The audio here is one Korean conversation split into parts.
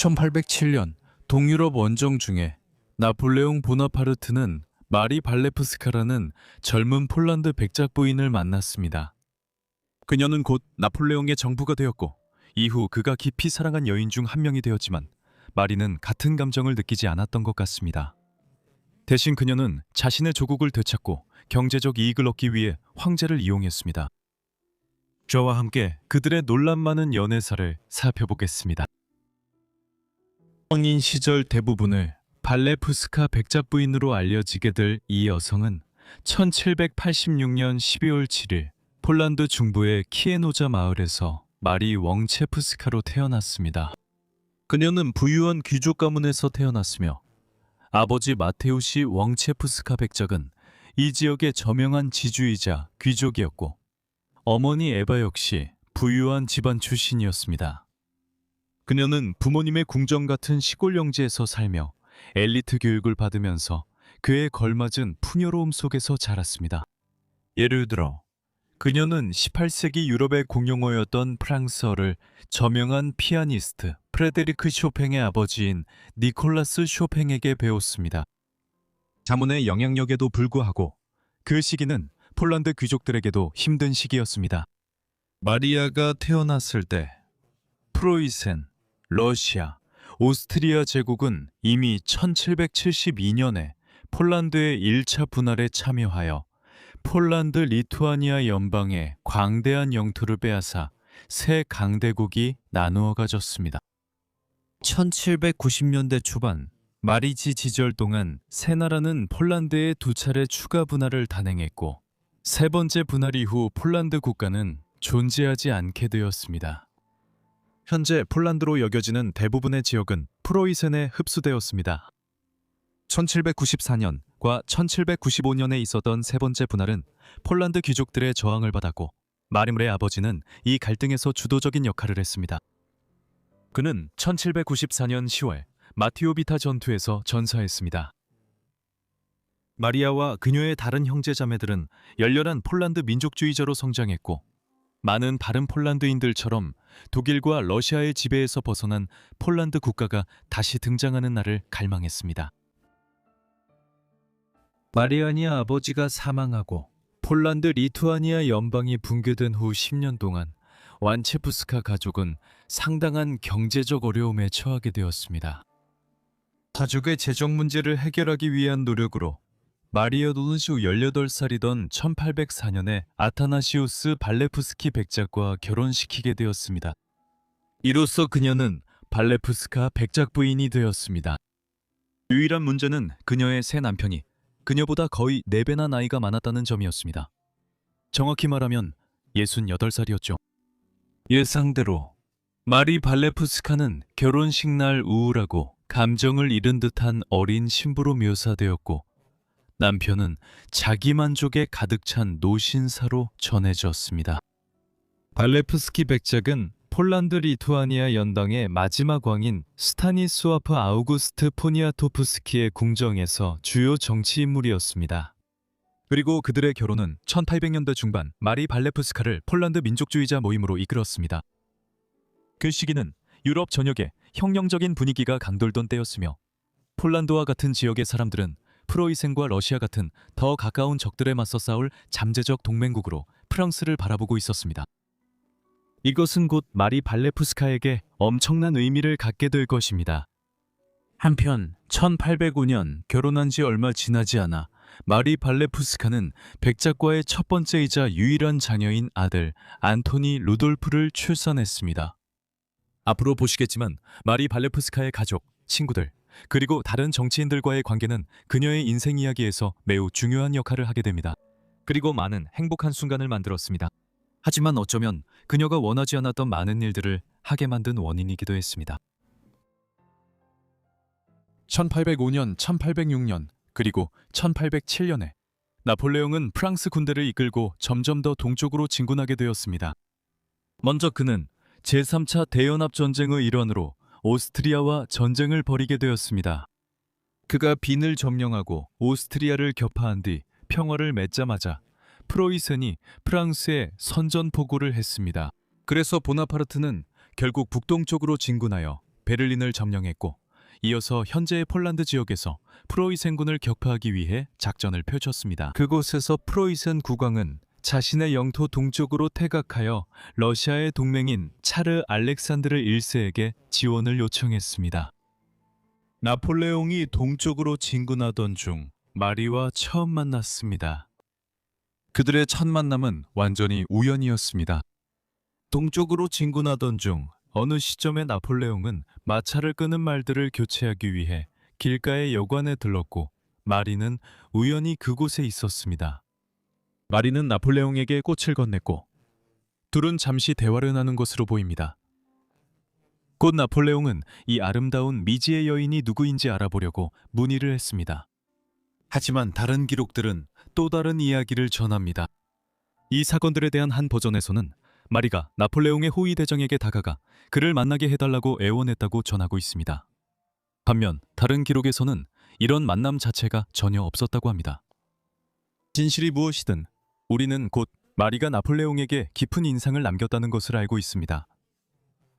1807년 동유럽 원정 중에 나폴레옹 보나파르트는 마리 발레프스카라는 젊은 폴란드 백작 부인을 만났습니다. 그녀는 곧 나폴레옹의 정부가 되었고 이후 그가 깊이 사랑한 여인 중 한 명이 되었지만 마리는 같은 감정을 느끼지 않았던 것 같습니다. 대신 그녀는 자신의 조국을 되찾고 경제적 이익을 얻기 위해 황제를 이용했습니다. 저와 함께 그들의 논란 많은 연애사를 살펴보겠습니다. 성인 시절 대부분을 발레프스카 백작 부인으로 알려지게 될 이 여성은 1786년 12월 7일 폴란드 중부의 키에노자 마을에서 마리 웡체프스카로 태어났습니다. 그녀는 부유한 귀족 가문에서 태어났으며 아버지 마테우시 웡체프스카 백작은 이 지역의 저명한 지주이자 귀족이었고 어머니 에바 역시 부유한 집안 출신이었습니다. 그녀는 부모님의 궁정 같은 시골 영지에서 살며 엘리트 교육을 받으면서 그에 걸맞은 풍요로움 속에서 자랐습니다. 예를 들어 그녀는 18세기 유럽의 공용어였던 프랑스어를 저명한 피아니스트 프레데리크 쇼팽의 아버지인 니콜라스 쇼팽에게 배웠습니다. 자문의 영향력에도 불구하고 그 시기는 폴란드 귀족들에게도 힘든 시기였습니다. 마리아가 태어났을 때 프로이센, 러시아, 오스트리아 제국은 이미 1772년에 폴란드의 1차 분할에 참여하여 폴란드 리투아니아 연방의 광대한 영토를 빼앗아 새 강대국이 나누어 가졌습니다. 1790년대 초반 마리지 지절 동안 새 나라는 폴란드에 두 차례 추가 분할을 단행했고 세 번째 분할 이후 폴란드 국가는 존재하지 않게 되었습니다. 현재 폴란드로 여겨지는 대부분의 지역은 프로이센에 흡수되었습니다. 1794년과 1795년에 있었던 세 번째 분할은 폴란드 귀족들의 저항을 받았고 마리물의 아버지는 이 갈등에서 주도적인 역할을 했습니다. 그는 1794년 10월 마티오비타 전투에서 전사했습니다. 마리아와 그녀의 다른 형제자매들은 열렬한 폴란드 민족주의자로 성장했고 많은 다른 폴란드인들처럼 독일과 러시아의 지배에서 벗어난 폴란드 국가가 다시 등장하는 날을 갈망했습니다. 마리아니아 아버지가 사망하고 폴란드 리투아니아 연방이 붕괴된 후 10년 동안 완체프스카 가족은 상당한 경제적 어려움에 처하게 되었습니다. 가족의 재정 문제를 해결하기 위한 노력으로 마리아 도누슈 18살이던 1804년에 아타나시우스 발레프스키 백작과 결혼시키게 되었습니다. 이로써 그녀는 발레프스카 백작 부인이 되었습니다. 유일한 문제는 그녀의 새 남편이 그녀보다 거의 4배나 나이가 많았다는 점이었습니다. 정확히 말하면 68살이었죠. 예상대로 마리 발레프스카는 결혼식 날 우울하고 감정을 잃은 듯한 어린 신부로 묘사되었고 남편은 자기만족에 가득 찬 노신사로 전해졌습니다. 발레프스키 백작은 폴란드 리투아니아 연방의 마지막 왕인 스타니스와프 아우구스트 포니아토프스키의 궁정에서 주요 정치 인물이었습니다. 그리고 그들의 결혼은 1800년대 중반 마리 발레프스카를 폴란드 민족주의자 모임으로 이끌었습니다. 그 시기는 유럽 전역에 혁명적인 분위기가 강돌던 때였으며 폴란드와 같은 지역의 사람들은 프로이센과 러시아 같은 더 가까운 적들에 맞서 싸울 잠재적 동맹국으로 프랑스를 바라보고 있었습니다. 이것은 곧 마리 발레프스카에게 엄청난 의미를 갖게 될 것입니다. 한편 1805년 결혼한 지 얼마 지나지 않아 마리 발레프스카는 백작과의 첫 번째이자 유일한 자녀인 아들 안토니 루돌프를 출산했습니다. 앞으로 보시겠지만 마리 발레프스카의 가족, 친구들, 그리고 다른 정치인들과의 관계는 그녀의 인생 이야기에서 매우 중요한 역할을 하게 됩니다. 그리고 많은 행복한 순간을 만들었습니다. 하지만 어쩌면 그녀가 원하지 않았던 많은 일들을 하게 만든 원인이기도 했습니다. 1805년, 1806년, 그리고 1807년에 나폴레옹은 프랑스 군대를 이끌고 점점 더 동쪽으로 진군하게 되었습니다. 먼저 그는 제3차 대연합 전쟁의 일환으로 오스트리아와 전쟁을 벌이게 되었습니다. 그가 빈을 점령하고 오스트리아를 격파한 뒤 평화를 맺자마자 프로이센이 프랑스에 선전포고를 했습니다. 그래서 보나파르트는 결국 북동쪽으로 진군하여 베를린을 점령했고 이어서 현재의 폴란드 지역에서 프로이센군을 격파하기 위해 작전을 펼쳤습니다. 그곳에서 프로이센 국왕은 자신의 영토 동쪽으로 퇴각하여 러시아의 동맹인 차르 알렉산드르 1세에게 지원을 요청했습니다. 나폴레옹이 동쪽으로 진군하던 중 마리와 처음 만났습니다. 그들의 첫 만남은 완전히 우연이었습니다. 동쪽으로 진군하던 중 어느 시점에 나폴레옹은 마차를 끄는 말들을 교체하기 위해 길가의 여관에 들렀고 마리는 우연히 그곳에 있었습니다. 마리는 나폴레옹에게 꽃을 건넸고 둘은 잠시 대화를 나눈 것으로 보입니다. 곧 나폴레옹은 이 아름다운 미지의 여인이 누구인지 알아보려고 문의를 했습니다. 하지만 다른 기록들은 또 다른 이야기를 전합니다. 이 사건들에 대한 한 버전에서는 마리가 나폴레옹의 호위 대장에게 다가가 그를 만나게 해달라고 애원했다고 전하고 있습니다. 반면 다른 기록에서는 이런 만남 자체가 전혀 없었다고 합니다. 진실이 무엇이든 우리는 곧 마리가 나폴레옹에게 깊은 인상을 남겼다는 것을 알고 있습니다.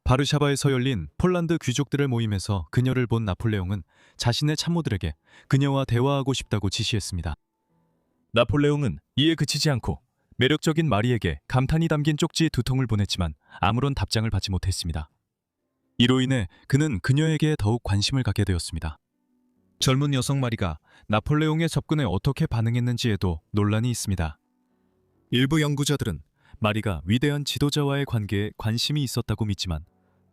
바르샤바에서 열린 폴란드 귀족들의 모임에서 그녀를 본 나폴레옹은 자신의 참모들에게 그녀와 대화하고 싶다고 지시했습니다. 나폴레옹은 이에 그치지 않고 매력적인 마리에게 감탄이 담긴 쪽지 2통을 보냈지만 아무런 답장을 받지 못했습니다. 이로 인해 그는 그녀에게 더욱 관심을 갖게 되었습니다. 젊은 여성 마리가 나폴레옹의 접근에 어떻게 반응했는지에도 논란이 있습니다. 일부 연구자들은 마리가 위대한 지도자와의 관계에 관심이 있었다고 믿지만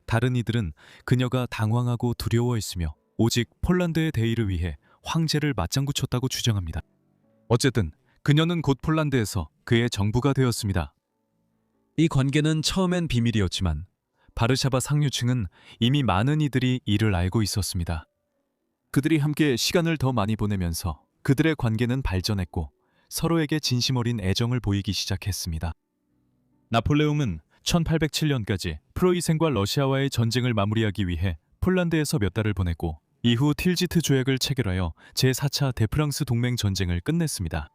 다른 이들은 그녀가 당황하고 두려워했으며 오직 폴란드의 대의를 위해 황제를 맞장구 쳤다고 주장합니다. 어쨌든 그녀는 곧 폴란드에서 그의 정부가 되었습니다. 이 관계는 처음엔 비밀이었지만 바르샤바 상류층은 이미 많은 이들이 이를 알고 있었습니다. 그들이 함께 시간을 더 많이 보내면서 그들의 관계는 발전했고 서로에게 진심 어린 애정을 보이기 시작했습니다. 나폴레옹은 1807년까지 프로이센과 러시아와의 전쟁을 마무리하기 위해 폴란드에서 몇 달을 보냈고 이후 틸지트 조약을 체결하여 제4차 대프랑스 동맹 전쟁을 끝냈습니다.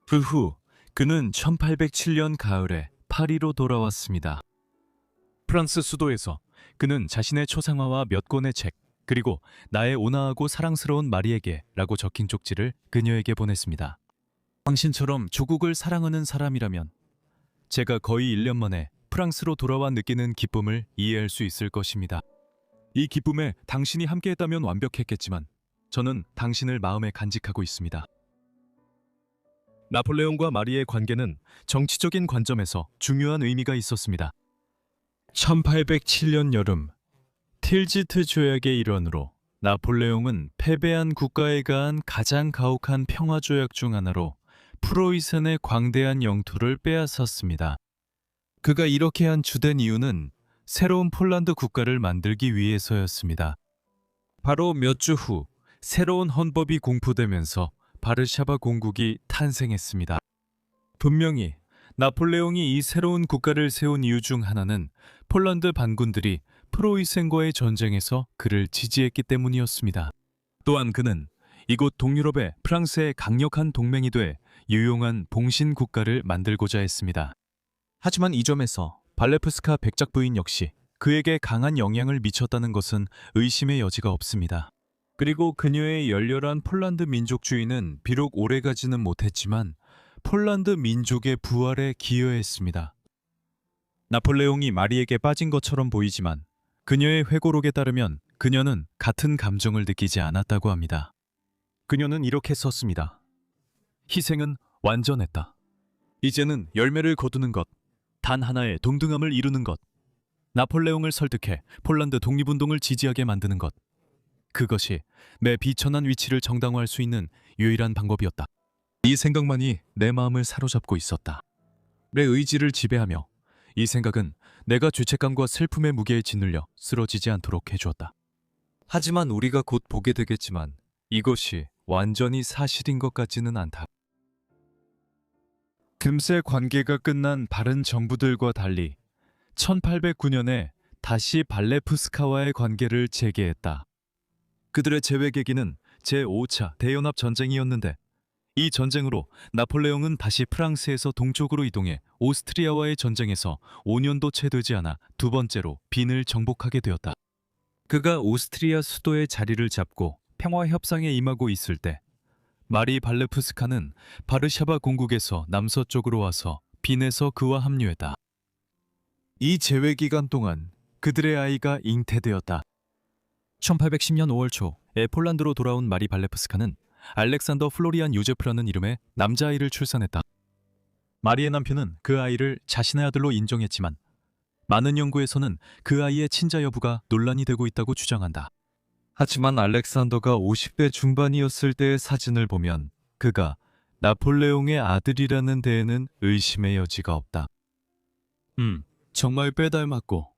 그 후 그는 1807년 가을에 파리로 돌아왔습니다. 프랑스 수도에서 그는 자신의 초상화와 몇 권의 책 그리고 나의 온화하고 사랑스러운 마리에게 라고 적힌 쪽지를 그녀에게 보냈습니다. 당신처럼 조국을 사랑하는 사람이라면 제가 거의 1년 만에 프랑스로 돌아와 느끼는 기쁨을 이해할 수 있을 것입니다. 이 기쁨에 당신이 함께했다면 완벽했겠지만 저는 당신을 마음에 간직하고 있습니다. 나폴레옹과 마리의 관계는 정치적인 관점에서 중요한 의미가 있었습니다. 1807년 여름 틸지트 조약의 일환으로 나폴레옹은 패배한 국가에 가한 가장 가혹한 평화조약 중 하나로 프로이센의 광대한 영토를 빼앗았습니다. 그가 이렇게 한 주된 이유는 새로운 폴란드 국가를 만들기 위해서였습니다. 바로 몇 주 후 새로운 헌법이 공포되면서 바르샤바 공국이 탄생했습니다. 분명히 나폴레옹이 이 새로운 국가를 세운 이유 중 하나는 폴란드 반군들이 프로이센과의 전쟁에서 그를 지지했기 때문이었습니다. 또한 그는 이곳 동유럽의 프랑스의 강력한 동맹이 돼 유용한 봉신 국가를 만들고자 했습니다. 하지만 이 점에서 발레프스카 백작 부인 역시 그에게 강한 영향을 미쳤다는 것은 의심의 여지가 없습니다. 그리고 그녀의 열렬한 폴란드 민족주의는 비록 오래가지는 못했지만 폴란드 민족의 부활에 기여했습니다. 나폴레옹이 마리에게 빠진 것처럼 보이지만 그녀의 회고록에 따르면 그녀는 같은 감정을 느끼지 않았다고 합니다. 그녀는 이렇게 썼습니다. 희생은 완전했다. 이제는 열매를 거두는 것, 단 하나의 동등함을 이루는 것, 나폴레옹을 설득해 폴란드 독립운동을 지지하게 만드는 것. 그것이 내 비천한 위치를 정당화할 수 있는 유일한 방법이었다. 이 생각만이 내 마음을 사로잡고 있었다. 내 의지를 지배하며 이 생각은 내가 죄책감과 슬픔의 무게에 짓눌려 쓰러지지 않도록 해주었다. 하지만 우리가 곧 보게 되겠지만 이것이 완전히 사실인 것 같지는 않다. 금세 관계가 끝난 다른 정부들과 달리 1809년에 다시 발레프스카와의 관계를 재개했다. 그들의 재회 계기는 제5차 대연합 전쟁이었는데 이 전쟁으로 나폴레옹은 다시 프랑스에서 동쪽으로 이동해 오스트리아와의 전쟁에서 5년도 채 되지 않아 두 번째로 빈을 정복하게 되었다. 그가 오스트리아 수도의 자리를 잡고 평화 협상에 임하고 있을 때 마리 발레프스카는 바르샤바 공국에서 남서쪽으로 와서 빈에서 그와 합류했다. 이 재회 기간 동안 그들의 아이가 잉태되었다. 1810년 5월 초에 폴란드로 돌아온 마리 발레프스카는 알렉산더 플로리안 요제프라는 이름의 남자아이를 출산했다. 마리의 남편은 그 아이를 자신의 아들로 인정했지만 많은 연구에서는 그 아이의 친자 여부가 논란이 되고 있다고 주장한다. 하지만 알렉산더가 50대 중반이었을 때의 사진을 보면 그가 나폴레옹의 아들이라는 데에는 의심의 여지가 없다. 정말 빼닮았고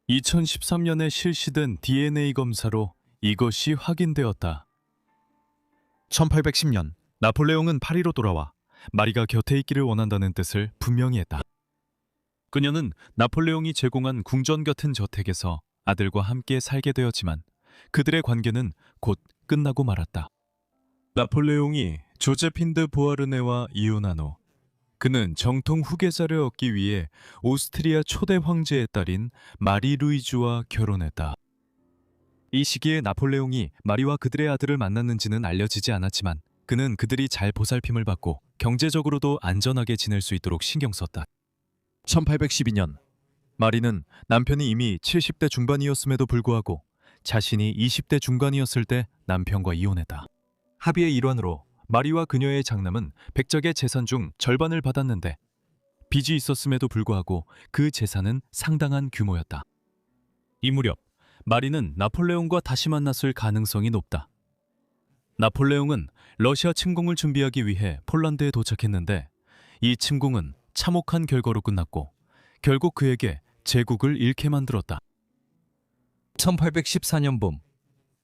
2013년에 실시된 DNA 검사로 이것이 확인되었다. 1810년 나폴레옹은 파리로 돌아와 마리가 곁에 있기를 원한다는 뜻을 분명히 했다. 그녀는 나폴레옹이 제공한 궁전 같은 저택에서 아들과 함께 살게 되었지만 그들의 관계는 곧 끝나고 말았다. 나폴레옹이 조제핀 드 보아르네와 이혼한 후 그는 정통 후계자를 얻기 위해 오스트리아 초대 황제의 딸인 마리 루이주와 결혼했다. 이 시기에 나폴레옹이 마리와 그들의 아들을 만났는지는 알려지지 않았지만 그는 그들이 잘 보살핌을 받고 경제적으로도 안전하게 지낼 수 있도록 신경 썼다. 1812년 마리는 남편이 이미 70대 중반이었음에도 불구하고 자신이 20대 중반이었을 때 남편과 이혼했다. 합의의 일환으로 마리와 그녀의 장남은 백작의 재산 중 절반을 받았는데 빚이 있었음에도 불구하고 그 재산은 상당한 규모였다. 이 무렵 마리는 나폴레옹과 다시 만났을 가능성이 높다. 나폴레옹은 러시아 침공을 준비하기 위해 폴란드에 도착했는데 이 침공은 참혹한 결과로 끝났고 결국 그에게 제국을 잃게 만들었다. 1814년 봄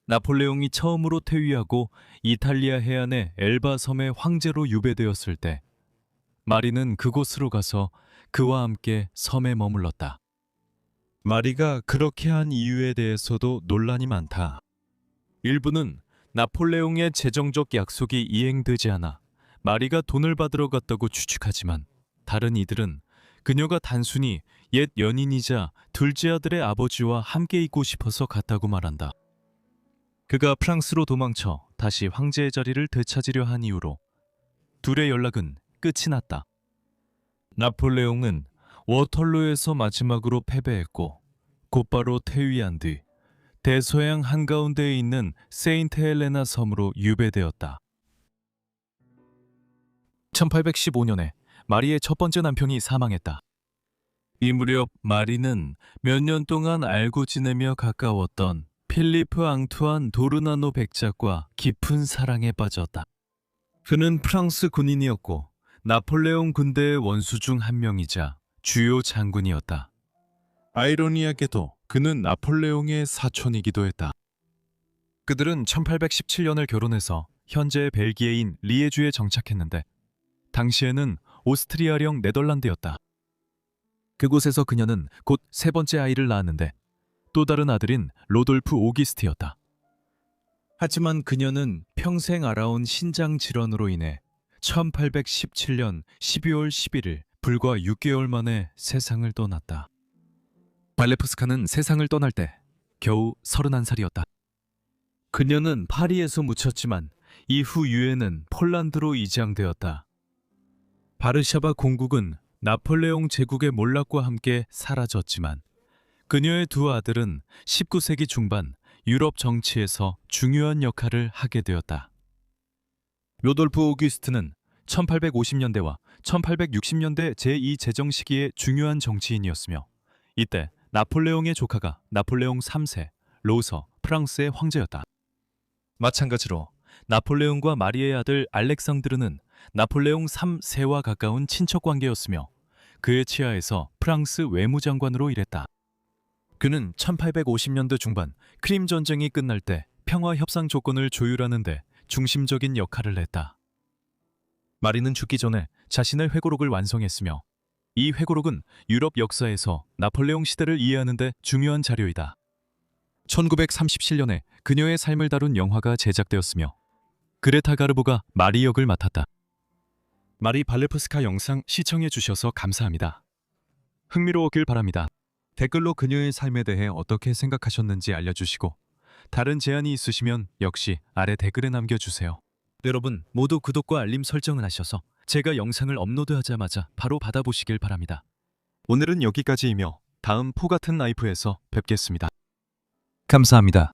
나폴레옹이 처음으로 퇴위하고 이탈리아 해안의 엘바 섬의 황제로 유배되었을 때 마리는 그곳으로 가서 그와 함께 섬에 머물렀다. 마리가 그렇게 한 이유에 대해서도 논란이 많다. 일부는 나폴레옹의 재정적 약속이 이행되지 않아 마리가 돈을 받으러 갔다고 추측하지만 다른 이들은 그녀가 단순히 옛 연인이자 둘째 아들의 아버지와 함께 있고 싶어서 갔다고 말한다. 그가 프랑스로 도망쳐 다시 황제의 자리를 되찾으려 한 이후로 둘의 연락은 끝이 났다. 나폴레옹은 워털루에서 마지막으로 패배했고 곧바로 퇴위한 뒤 대서양 한가운데에 있는 세인트 헬레나 섬으로 유배되었다. 1815년에 마리의 첫 번째 남편이 사망했다. 이 무렵 마리는 몇 년 동안 알고 지내며 가까웠던 필리프 앙투안 도르나노 백작과 깊은 사랑에 빠졌다. 그는 프랑스 군인이었고 나폴레옹 군대의 원수 중 한 명이자 주요 장군이었다. 아이러니하게도 그는 나폴레옹의 사촌이기도 했다. 그들은 1817년을 결혼해서 현재 벨기에인 리에주에 정착했는데 당시에는 오스트리아령 네덜란드였다. 그곳에서 그녀는 곧 세 번째 아이를 낳았는데 또 다른 아들인 로돌프 오기스트였다. 하지만 그녀는 평생 알아온 신장 질환으로 인해 1817년 12월 11일 불과 6개월 만에 세상을 떠났다. 발레프스카는 세상을 떠날 때 겨우 31살이었다. 그녀는 파리에서 묻혔지만 이후 유해는 폴란드로 이장되었다. 바르샤바 공국은 나폴레옹 제국의 몰락과 함께 사라졌지만 그녀의 두 아들은 19세기 중반 유럽 정치에서 중요한 역할을 하게 되었다. 로돌프 오규스트는 1850년대와 1860년대 제2 제정 시기의 중요한 정치인이었으며 이때 나폴레옹의 조카가 나폴레옹 3세 로서 프랑스의 황제였다. 마찬가지로 나폴레옹과 마리의 아들 알렉상드르는 나폴레옹 3세와 가까운 친척 관계였으며 그의 치하에서 프랑스 외무장관으로 일했다. 그는 1850년대 중반 크림 전쟁이 끝날 때 평화 협상 조건을 조율하는 데 중심적인 역할을 했다. 마리는 죽기 전에 자신의 회고록을 완성했으며 이 회고록은 유럽 역사에서 나폴레옹 시대를 이해하는 데 중요한 자료이다. 1937년에 그녀의 삶을 다룬 영화가 제작되었으며 그레타 가르보가 마리 역을 맡았다. 마리 발레프스카 영상 시청해 주셔서 감사합니다. 흥미로웠길 바랍니다. 댓글로 그녀의 삶에 대해 어떻게 생각하셨는지 알려주시고 다른 제안이 있으시면 역시 아래 댓글에 남겨주세요. 여러분 모두 구독과 알림 설정을 하셔서 제가 영상을 업로드하자마자 바로 받아보시길 바랍니다. 오늘은 여기까지이며 다음 포 같은 라이프에서 뵙겠습니다. 감사합니다.